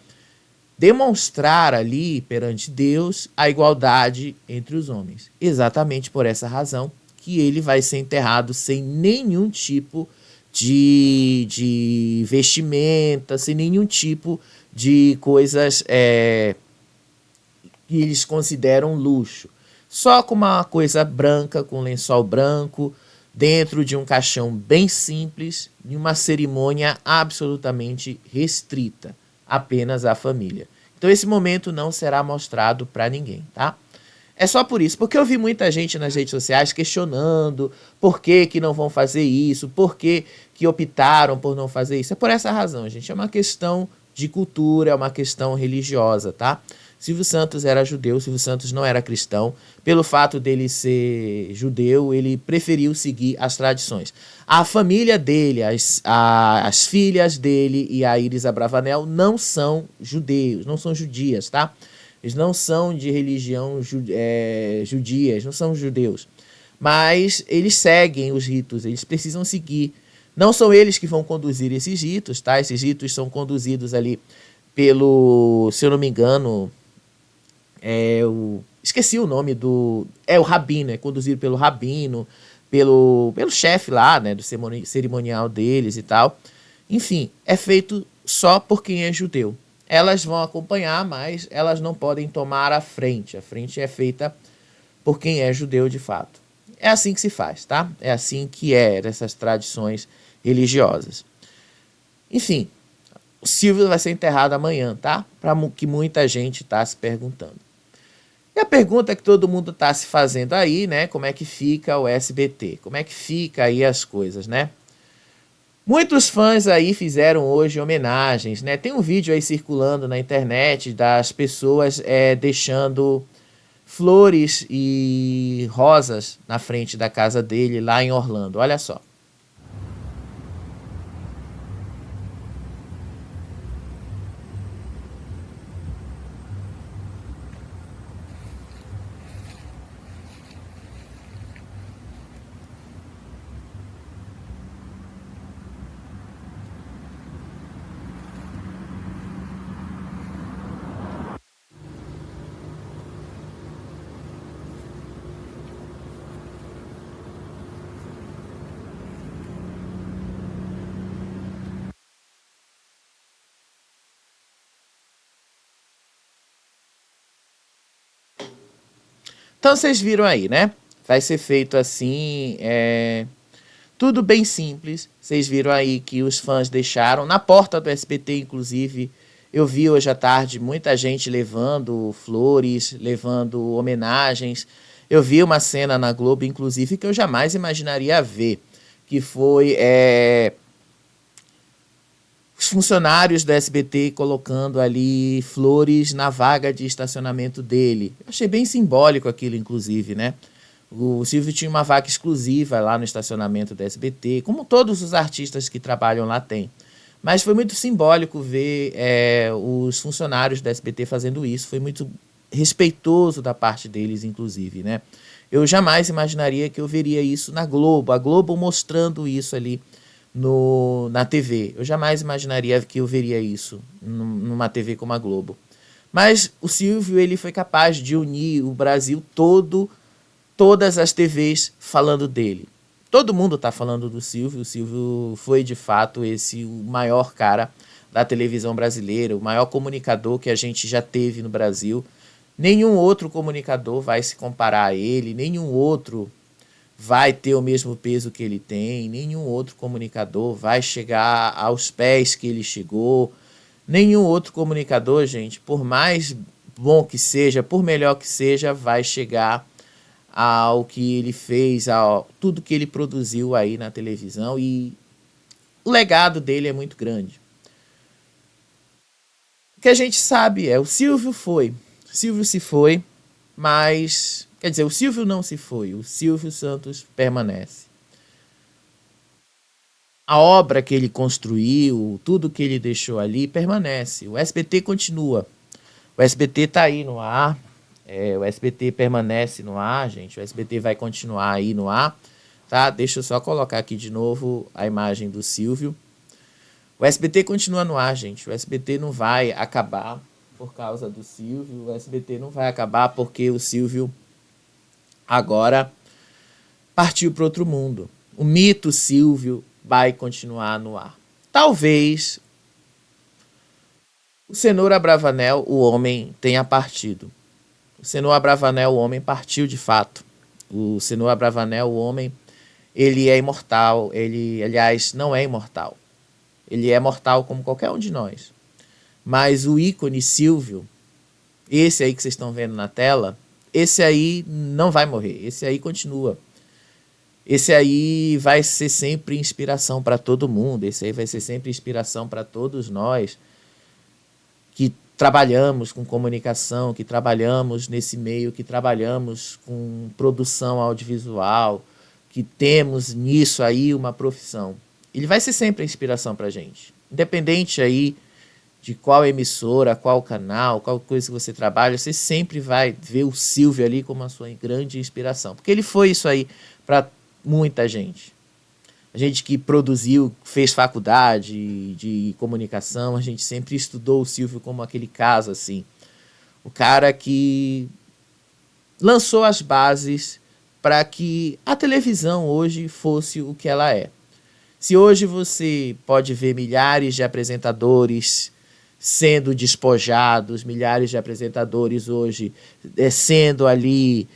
demonstrar ali perante Deus a igualdade entre os homens. Exatamente por essa razão que ele vai ser enterrado sem nenhum tipo de vestimenta, sem nenhum tipo de coisas que eles consideram luxo. Só com uma coisa branca, com um lençol branco, dentro de um caixão bem simples, em uma cerimônia absolutamente restrita, apenas à família. Então esse momento não será mostrado para ninguém, tá? É só por isso, porque eu vi muita gente nas redes sociais questionando por que não vão fazer isso, por que optaram por não fazer isso. É por essa razão, gente, é uma questão de cultura, é uma questão religiosa, tá? Silvio Santos era judeu, Silvio Santos não era cristão. Pelo fato dele ser judeu, ele preferiu seguir as tradições. A família dele, as filhas dele e a Iris Abravanel não são judeus, não são judias, tá? Eles não são de religião judias, não são judeus. Mas eles seguem os ritos, eles precisam seguir. Não são eles que vão conduzir esses ritos, tá? Esses ritos são conduzidos ali pelo, se eu não me engano, esqueci o nome do... o rabino, é conduzido pelo rabino, pelo chefe lá, né, do cerimonial deles e tal. Enfim, é feito só por quem é judeu. Elas vão acompanhar, mas elas não podem tomar a frente. A frente é feita por quem é judeu de fato. É assim que se faz, tá? É assim que essas tradições religiosas. Enfim, o Silvio vai ser enterrado amanhã, tá? Para que muita gente está se perguntando. E a pergunta que todo mundo está se fazendo aí, né? Como é que fica o SBT? Como é que fica aí as coisas, né? Muitos fãs aí fizeram hoje homenagens, né? Tem um vídeo aí circulando na internet das pessoas deixando flores e rosas na frente da casa dele lá em Orlando. Olha só. Então vocês viram aí, né? Vai ser feito assim, tudo bem simples. Vocês viram aí que os fãs deixaram na porta do SBT, inclusive. Eu vi hoje à tarde muita gente levando flores, levando homenagens. Eu vi uma cena na Globo, inclusive, que eu jamais imaginaria ver, que foi os funcionários do SBT colocando ali flores na vaga de estacionamento dele. Eu achei bem simbólico aquilo, inclusive, né? O Silvio tinha uma vaga exclusiva lá no estacionamento do SBT, como todos os artistas que trabalham lá têm. Mas foi muito simbólico ver os funcionários do SBT fazendo isso. Foi muito respeitoso da parte deles, inclusive, né? Eu jamais imaginaria que eu veria isso na Globo, a Globo mostrando isso ali na TV. Eu jamais imaginaria que eu veria isso numa TV como a Globo. Mas o Silvio, ele foi capaz de unir o Brasil todo, todas as TVs falando dele. Todo mundo está falando do Silvio. O Silvio foi, de fato, o maior cara da televisão brasileira, o maior comunicador que a gente já teve no Brasil. Nenhum outro comunicador vai se comparar a ele, nenhum outro vai ter o mesmo peso que ele tem, nenhum outro comunicador vai chegar aos pés que ele chegou, nenhum outro comunicador, gente, por mais bom que seja, por melhor que seja, vai chegar ao que ele fez, a tudo que ele produziu aí na televisão, e o legado dele é muito grande. O que a gente sabe o Silvio se foi, mas, quer dizer, o Silvio não se foi, o Silvio Santos permanece. A obra que ele construiu, tudo que ele deixou ali permanece. O SBT continua. O SBT está aí no ar. O SBT permanece no ar, gente. O SBT vai continuar aí no ar. Tá? Deixa eu só colocar aqui de novo a imagem do Silvio. O SBT continua no ar, gente. O SBT não vai acabar por causa do Silvio. O SBT não vai acabar porque o Silvio agora partiu para outro mundo. O mito Silvio vai continuar no ar. Talvez o Cenoura Bravanel, o homem, tenha partido. O Cenoura Abravanel, o homem, partiu de fato. O Cenoura Abravanel, o homem, ele é imortal. Ele, aliás, não é imortal. Ele é mortal como qualquer um de nós. Mas o ícone Silvio, esse aí que vocês estão vendo na tela, esse aí não vai morrer. Esse aí continua. Esse aí vai ser sempre inspiração para todo mundo. Esse aí vai ser sempre inspiração para todos nós que trabalhamos com comunicação, que trabalhamos nesse meio, que trabalhamos com produção audiovisual, que temos nisso aí uma profissão. Ele vai ser sempre a inspiração para a gente. Independente aí de qual emissora, qual canal, qual coisa que você trabalha, você sempre vai ver o Silvio ali como a sua grande inspiração. Porque ele foi isso aí para muita gente. A gente que produziu, fez faculdade de comunicação, a gente sempre estudou o Silvio como aquele caso, assim. O cara que lançou as bases para que a televisão hoje fosse o que ela é. Se hoje você pode ver milhares de apresentadores sendo despojados, milhares de apresentadores hoje sendo ali,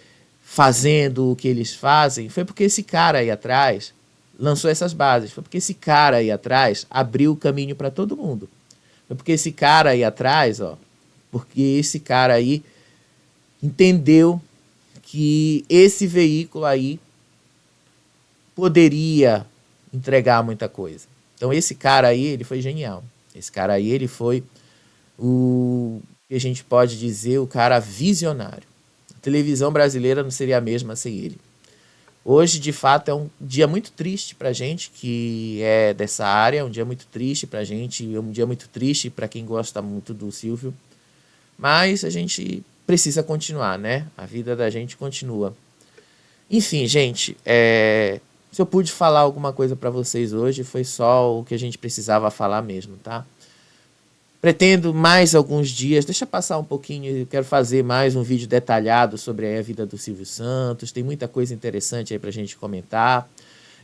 fazendo o que eles fazem, foi porque esse cara aí atrás lançou essas bases. Foi porque esse cara aí atrás abriu o caminho para todo mundo. Foi porque esse cara aí atrás, porque esse cara aí entendeu que esse veículo aí poderia entregar muita coisa. Então esse cara aí, ele foi genial. Esse cara aí, ele foi o que a gente pode dizer, o cara visionário. A televisão brasileira não seria a mesma sem ele. Hoje, de fato, é um dia muito triste para a gente que é dessa área, um dia muito triste para a gente, um dia muito triste para quem gosta muito do Silvio. Mas a gente precisa continuar, né? A vida da gente continua. Enfim, gente, se eu pude falar alguma coisa para vocês hoje, foi só o que a gente precisava falar mesmo, tá? Pretendo mais alguns dias, deixa passar um pouquinho, eu quero fazer mais um vídeo detalhado sobre a vida do Silvio Santos, tem muita coisa interessante aí pra gente comentar.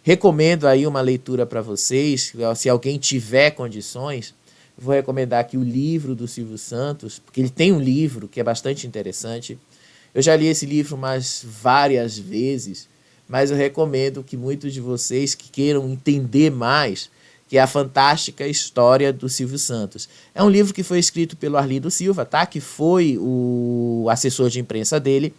Recomendo aí uma leitura para vocês, se alguém tiver condições, vou recomendar aqui o livro do Silvio Santos, porque ele tem um livro que é bastante interessante. Eu já li esse livro umas várias vezes, mas eu recomendo que muitos de vocês que queiram entender mais, que é a fantástica história do Silvio Santos. É um livro que foi escrito pelo Arlindo Silva, tá? Que foi o assessor de imprensa dele,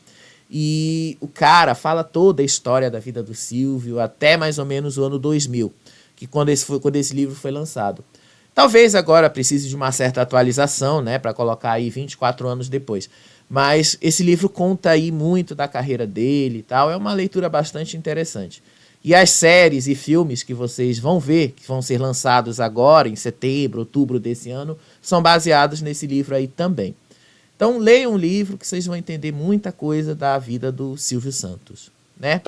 e o cara fala toda a história da vida do Silvio até mais ou menos o ano 2000, que quando esse livro foi lançado. Talvez agora precise de uma certa atualização, né, para colocar aí 24 anos depois. Mas esse livro conta aí muito da carreira dele e tal, é uma leitura bastante interessante. E as séries e filmes que vocês vão ver, que vão ser lançados agora, em setembro, outubro desse ano, são baseados nesse livro aí também. Então leiam o livro que vocês vão entender muita coisa da vida do Silvio Santos, né?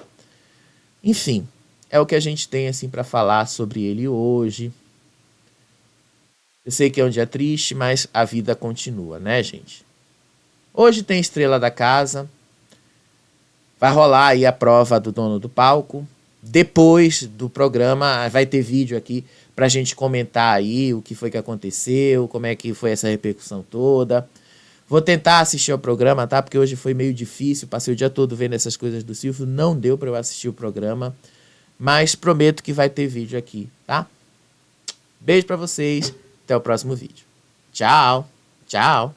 Enfim, é o que a gente tem assim para falar sobre ele hoje. Eu sei que é um dia triste, mas a vida continua, né, gente? Hoje tem Estrela da Casa, vai rolar aí a prova do dono do palco. Depois do programa vai ter vídeo aqui pra gente comentar aí o que foi que aconteceu, como é que foi essa repercussão toda. Vou tentar assistir ao programa, tá? Porque hoje foi meio difícil, passei o dia todo vendo essas coisas do Silvio, não deu pra eu assistir o programa, mas prometo que vai ter vídeo aqui, tá? Beijo pra vocês, até o próximo vídeo. Tchau, tchau.